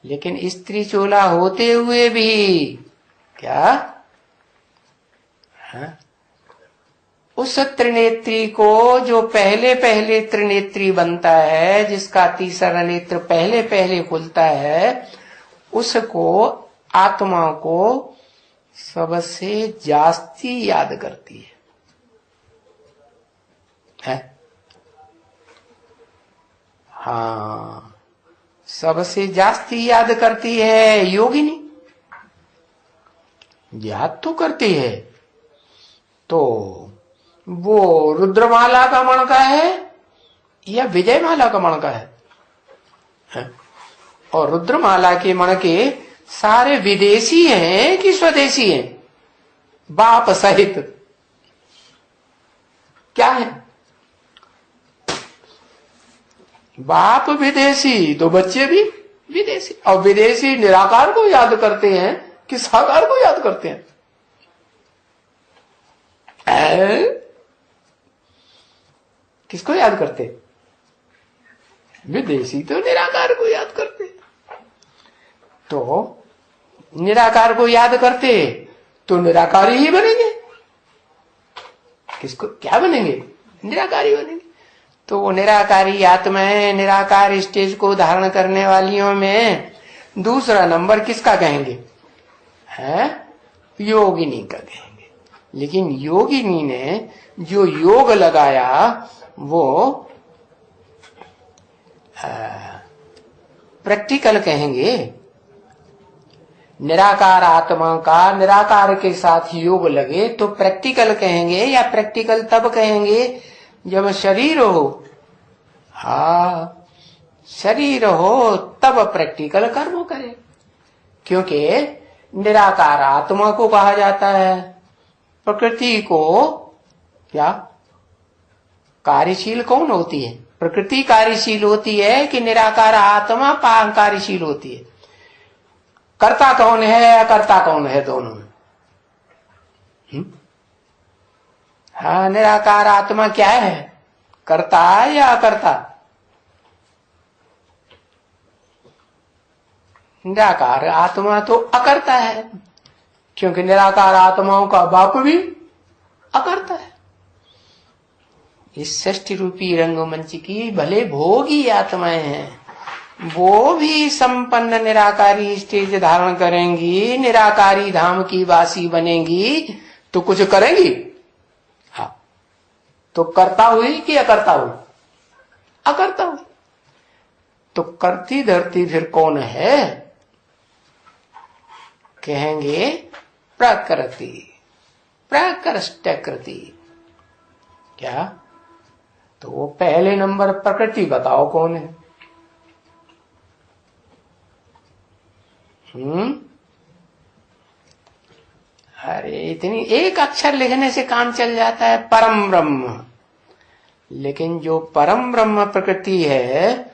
लेकिन स्त्री चोला होते हुए भी क्या, उस त्रिनेत्री को, जो पहले पहले त्रिनेत्री बनता है, जिसका तीसरा नेत्र पहले पहले खुलता है, उसको, आत्मा को सबसे जास्ती याद करती है? हाँ, सबसे जास्ती याद करती है योगिनी। याद तो करती है, तो वो रुद्रमाला का मणका है या विजयमाला का मणका है? और रुद्रमाला के मणके सारे विदेशी हैं कि स्वदेशी हैं? बाप सहित क्या है? बाप विदेशी तो बच्चे भी विदेशी। और विदेशी निराकार को याद करते हैं कि साकार को याद करते हैं? किसको याद करते? विदेशी तो निराकार को याद करते। तो निराकार को याद करते तो निराकारी ही बनेंगे। किसको क्या बनेंगे? निराकारी बनेंगे। तो वो निराकारी आत्माएं, निराकार स्टेज को धारण करने वालियों में दूसरा नंबर किसका कहेंगे? है योगिनी का कहेंगे। लेकिन योगिनी ने जो योग लगाया वो प्रैक्टिकल कहेंगे। निराकार आत्मा का निराकार के साथ योग लगे तो प्रैक्टिकल कहेंगे, या प्रैक्टिकल तब कहेंगे जब शरीर हो। हाँ, शरीर हो तब प्रैक्टिकल कर्म करे, क्योंकि निराकार आत्मा को कहा जाता है। प्रकृति को क्या कार्यशील कौन होती है? प्रकृति कार्यशील होती है कि निराकार आत्मा कार्यशील होती है? कर्ता कौन है, अकर्ता कौन है? दोनों में। हाँ, निराकार आत्मा क्या है? कर्ता या अकर्ता? निराकार आत्मा तो अकर्ता है, क्योंकि निराकार आत्माओं का बाप भी अकर्ता है। इस सृष्टि रूपी रंगमंच की भले भोगी आत्माएं हैं, वो भी संपन्न निराकारी स्टेज धारण करेंगी, निराकारी धाम की वासी बनेंगी, तो कुछ करेंगी। हाँ, तो कर्ता हुई कि अकर्ता हुई? अकर्ता हुई। तो करती धरती फिर कौन है? कहेंगे प्रकृति, प्रकृष्टकृति। क्या? तो वो पहले नंबर प्रकृति बताओ कौन है? अरे इतनी एक अक्षर लिखने से काम चल जाता है, परम ब्रह्म। लेकिन जो परम ब्रह्म प्रकृति है,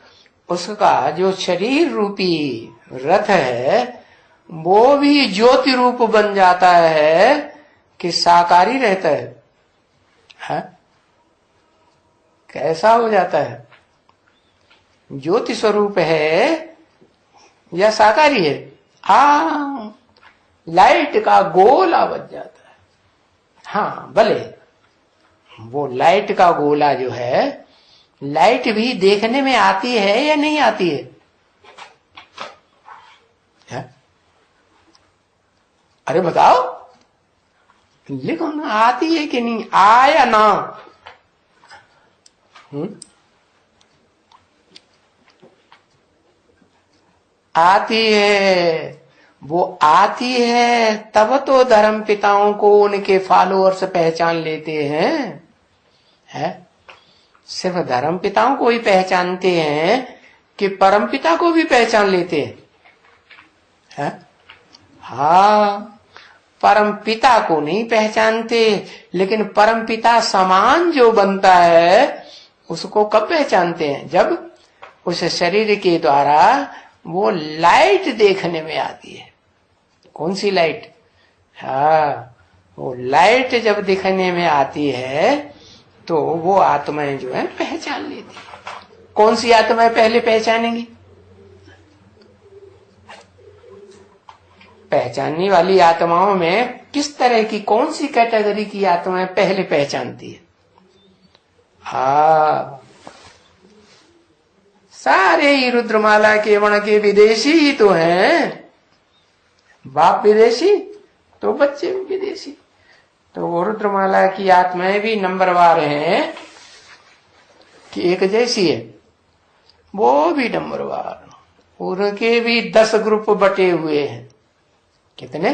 उसका जो शरीर रूपी रथ है, वो भी ज्योति रूप बन जाता है कि साकारी रहता है? कैसा हो जाता है? ज्योति स्वरूप है या साकारी है? लाइट का गोला बन जाता है। हाँ, भले वो लाइट का गोला जो है, लाइट भी देखने में आती है या नहीं आती है? अरे बताओ, लिखो ना, आती है कि नहीं? आया ना? आती है। वो आती है तब तो धर्म पिताओं को उनके फॉलोअर्स पहचान लेते हैं। सिर्फ धर्म पिताओं को ही पहचानते हैं कि परम पिता को भी पहचान लेते हैं? हाँ, परम पिता को नहीं पहचानते, लेकिन परम पिता समान जो बनता है उसको कब पहचानते हैं? जब उस शरीर के द्वारा वो लाइट देखने में आती है। कौन सी लाइट? हाँ, वो लाइट जब दिखने में आती है तो वो आत्माएं जो है पहचान लेती है। कौन सी आत्माएं पहले पहचानेंगी? पहचानने वाली आत्माओं में किस तरह की, कौन सी कैटेगरी की आत्माएं पहले पहचानती है? सारे ही रुद्रमाला के वर्ण के विदेशी ही तो हैं। बाप विदेशी तो बच्चे भी विदेशी। तो वो रुद्रमाला की आत्माएं भी नंबरवार हैं कि एक जैसी है, वो भी नंबरवार। उनके भी 10 ग्रुप बटे हुए हैं। कितने?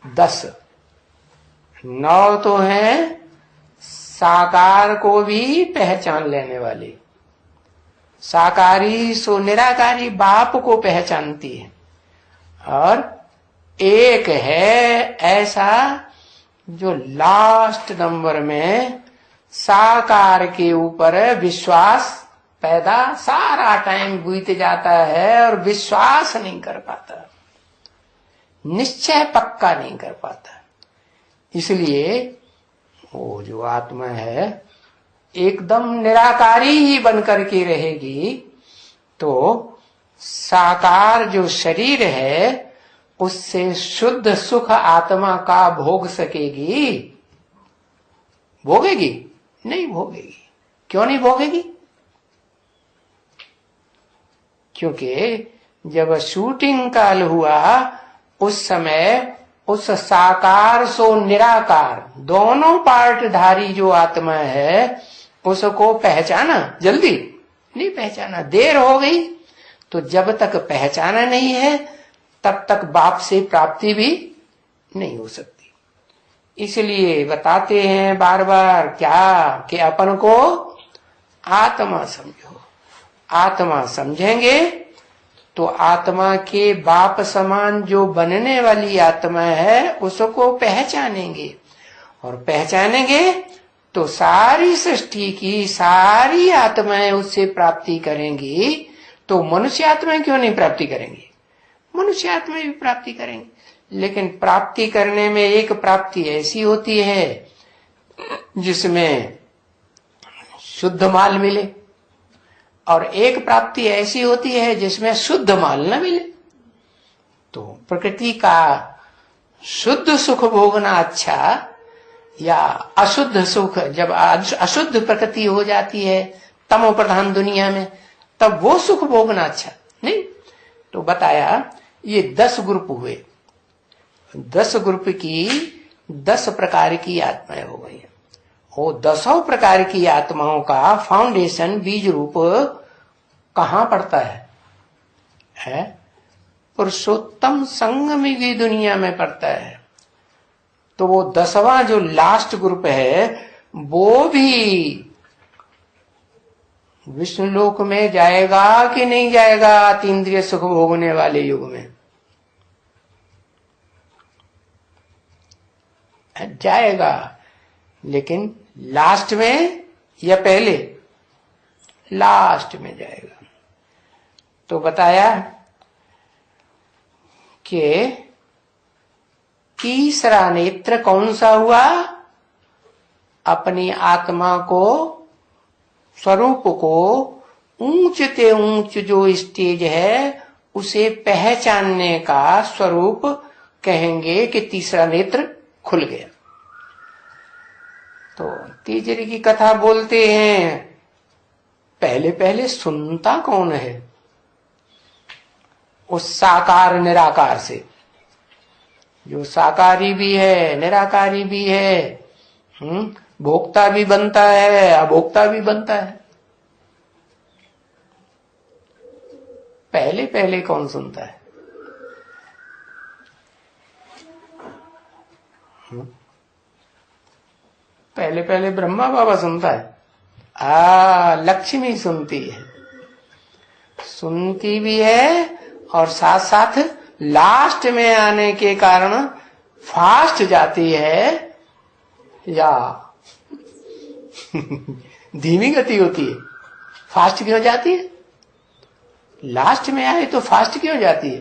10। 9 तो हैं साकार को भी पहचान लेने वाले। साकारी सो निराकारी बाप को पहचानती है, और एक है ऐसा जो लास्ट नंबर में साकार के ऊपर विश्वास पैदा, सारा टाइम बीत जाता है और विश्वास नहीं कर पाता, निश्चय पक्का नहीं कर पाता। इसलिए वो जो आत्मा है एकदम निराकारी ही बनकर के रहेगी, तो साकार जो शरीर है उससे शुद्ध सुख आत्मा का भोग सकेगी? भोगेगी? नहीं भोगेगी। क्यों नहीं भोगेगी? क्योंकि जब शूटिंग काल हुआ उस समय उस साकार सो निराकार दोनों पार्टधारी जो आत्मा है उसको पहचाना? जल्दी नहीं पहचाना, देर हो गई। तो जब तक पहचाना नहीं है तब तक बाप से प्राप्ति भी नहीं हो सकती। इसलिए बताते हैं बार बार क्या, कि अपन को आत्मा समझो। आत्मा समझेंगे तो आत्मा के बाप समान जो बनने वाली आत्मा है उसको पहचानेंगे, और पहचानेंगे तो सारी सृष्टि की सारी आत्माएं उससे प्राप्ति करेंगी। तो मनुष्य आत्माएं क्यों नहीं प्राप्ति करेंगी? मनुष्य आत्माएं भी प्राप्ति करेंगे, लेकिन प्राप्ति करने में एक प्राप्ति ऐसी होती है जिसमें शुद्ध माल मिले, और एक प्राप्ति ऐसी होती है जिसमें शुद्ध माल न मिले। तो प्रकृति का शुद्ध सुख भोगना अच्छा या अशुद्ध सुख? जब अशुद्ध प्रकृति हो जाती है तमो प्रधान दुनिया में, तब वो सुख भोगना अच्छा नहीं। तो बताया ये 10 ग्रुप हुए, 10 ग्रुप की 10 प्रकार की आत्माएं हो गई। वो 10 प्रकार की आत्माओं का फाउंडेशन बीज रूप कहाँ पड़ता है? पुरुषोत्तम संगम की दुनिया में पड़ता है। तो वो 10वां जो लास्ट ग्रुप है वो भी विष्णु लोक में जाएगा कि नहीं जाएगा अतीन्द्रिय सुख भोगने वाले युग में? जाएगा, लेकिन लास्ट में या पहले? लास्ट में जाएगा। तो बताया कि तीसरा नेत्र कौन सा हुआ? अपनी आत्मा को, स्वरूप को ऊंच से ऊंच जो स्टेज है उसे पहचानने का स्वरूप कहेंगे कि तीसरा नेत्र खुल गया। तो तीसरे की कथा बोलते हैं, पहले पहले सुनता कौन है? उस साकार निराकार से, जो साकारी भी है निराकारी भी है, भोक्ता भी बनता है अभोक्ता भी बनता है। पहले पहले कौन सुनता है? पहले पहले ब्रह्मा बाबा सुनता है। लक्ष्मी सुनती है, सुनती भी है और साथ साथ लास्ट में आने के कारण फास्ट जाती है या धीमी गति होती है? फास्ट क्यों जाती है? लास्ट में आए तो फास्ट क्यों जाती है?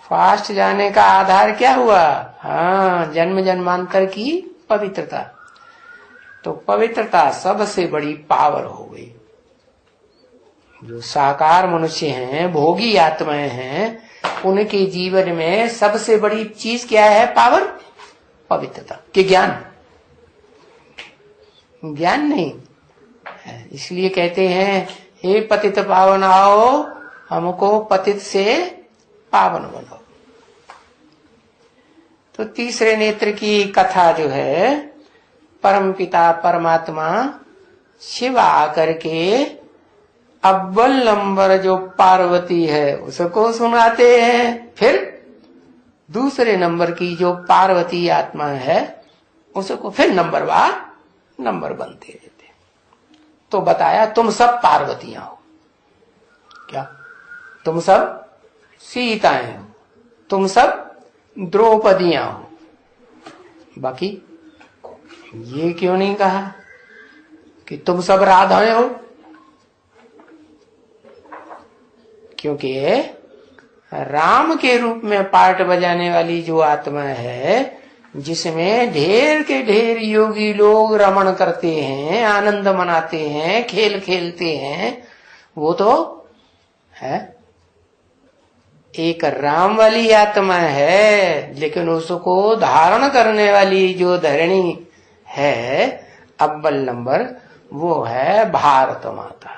फास्ट जाने का आधार क्या हुआ? जन्म जन्मांतर की पवित्रता। तो पवित्रता सबसे बड़ी पावर हो गई। जो साकार मनुष्य हैं, भोगी आत्माएं हैं, उनके जीवन में सबसे बड़ी चीज क्या है? पावर, पवित्रता के ज्ञान। ज्ञान नहीं, इसलिए कहते हैं हे पतित पावन आओ, हमको पतित से पावन बनाओ। तो तीसरे नेत्र की कथा जो है, परमपिता परमात्मा शिव आकर के अव्वल नंबर जो पार्वती है उसको सुनाते हैं, फिर दूसरे नंबर की जो पार्वती आत्मा है उसको फिर नंबरवार नंबर बनते रहते। तो बताया तुम सब पार्वतियां हो। क्या? तुम सब सीताएं हो, तुम सब द्रौपदियां हो। बाकी ये क्यों नहीं कहा कि तुम सब राधाएं हो? क्योंकि राम के रूप में पार्ट बजाने वाली जो आत्मा है, जिसमें ढेर के ढेर योगी लोग रमण करते हैं, आनंद मनाते हैं, खेल खेलते हैं, वो तो है एक राम वाली आत्मा है। लेकिन उसको धारण करने वाली जो धरणी है अव्वल नंबर, वो है भारत माता।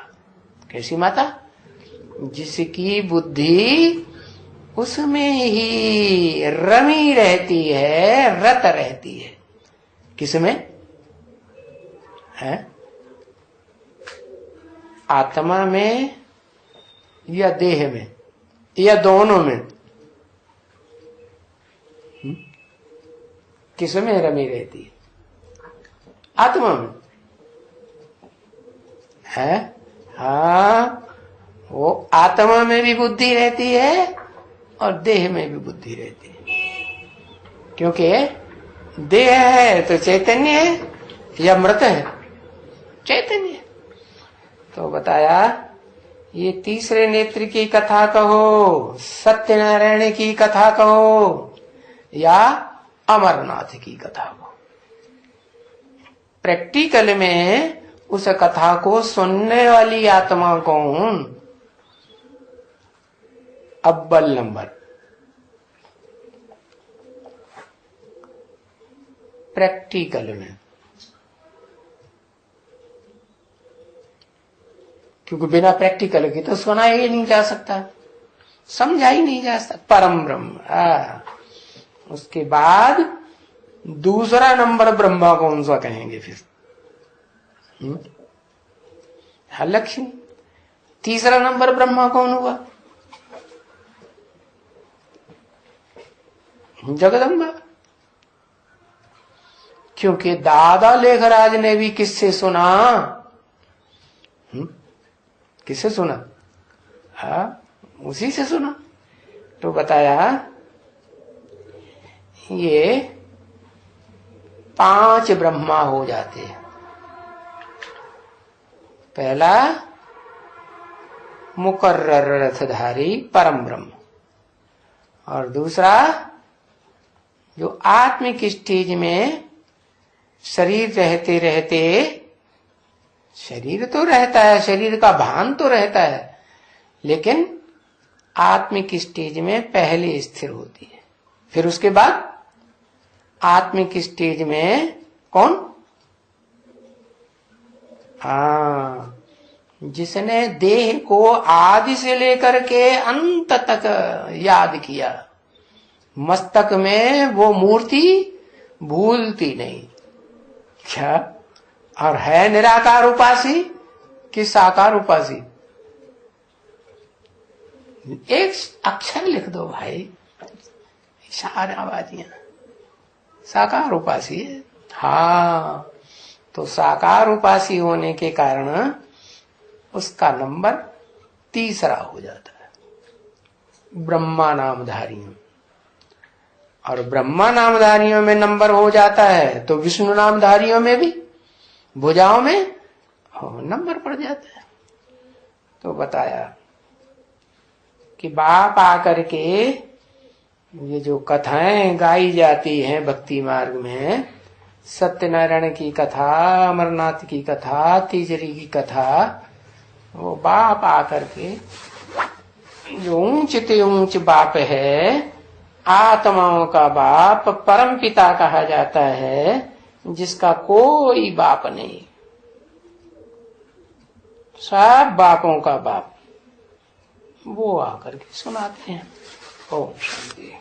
कैसी माता? जिसकी बुद्धि उसमें ही रमी रहती है, रत रहती है। किसमें है? आत्मा में या देह में या दोनों में? किसमें रमी रहती है? आत्मा में है। वो आत्मा में भी बुद्धि रहती है और देह में भी बुद्धि रहती है। क्योंकि देह है तो चैतन्य है या मृत है? चैतन्य। तो बताया ये तीसरे नेत्र की कथा कहो, सत्यनारायण की कथा कहो, या अमरनाथ की कथा कहो, प्रैक्टिकल में उस कथा को सुनने वाली आत्मा कौन? अव्वल नंबर। प्रैक्टिकल में, क्योंकि बिना प्रैक्टिकल के तो सुना ही नहीं जा सकता, समझा ही नहीं जा सकता। परम ब्रह्म। उसके बाद दूसरा नंबर ब्रह्मा कौन सा कहेंगे फिर? लक्ष्मी। तीसरा नंबर ब्रह्मा कौन हुआ? जगदम्बा। क्योंकि दादा लेखराज ने भी किससे सुना? किससे सुना? उसी से सुना। तो बताया ये 5 ब्रह्मा हो जाते हैं। पहला मुकर्रर रथधारी परम ब्रह्म, और दूसरा जो आत्मिक स्टेज में शरीर रहते रहते, शरीर तो रहता है, शरीर का भान तो रहता है, लेकिन आत्मिक स्टेज में पहले स्थिर होती है। फिर उसके बाद आत्मिक स्टेज में कौन? जिसने देह को आदि से लेकर के अंत तक याद किया, मस्तक में वो मूर्ति भूलती नहीं। क्या? और है निराकार उपासी कि साकार उपासी? एक अक्षर लिख दो भाई, इशाराबाजियां। साकार उपासी है। हाँ, तो साकार उपासी होने के कारण उसका नंबर 3रा हो जाता है ब्रह्मा नामधारियों। और ब्रह्मा नामधारियों में नंबर हो जाता है तो विष्णु नामधारियों में भी भुजाओं में नंबर पड़ जाता है। तो बताया कि बाप आकर के ये जो कथाएं गाई जाती हैं भक्ति मार्ग में, सत्यनारायण की कथा, अमरनाथ की कथा, तीजरी की कथा, वो बाप आकर के जो ऊंच ते ऊंच बाप है, आत्माओं का बाप, परम पिता कहा जाता है, जिसका कोई बाप नहीं, सब बापों का बाप, वो आकर के सुनाते हैं। ओम शांति।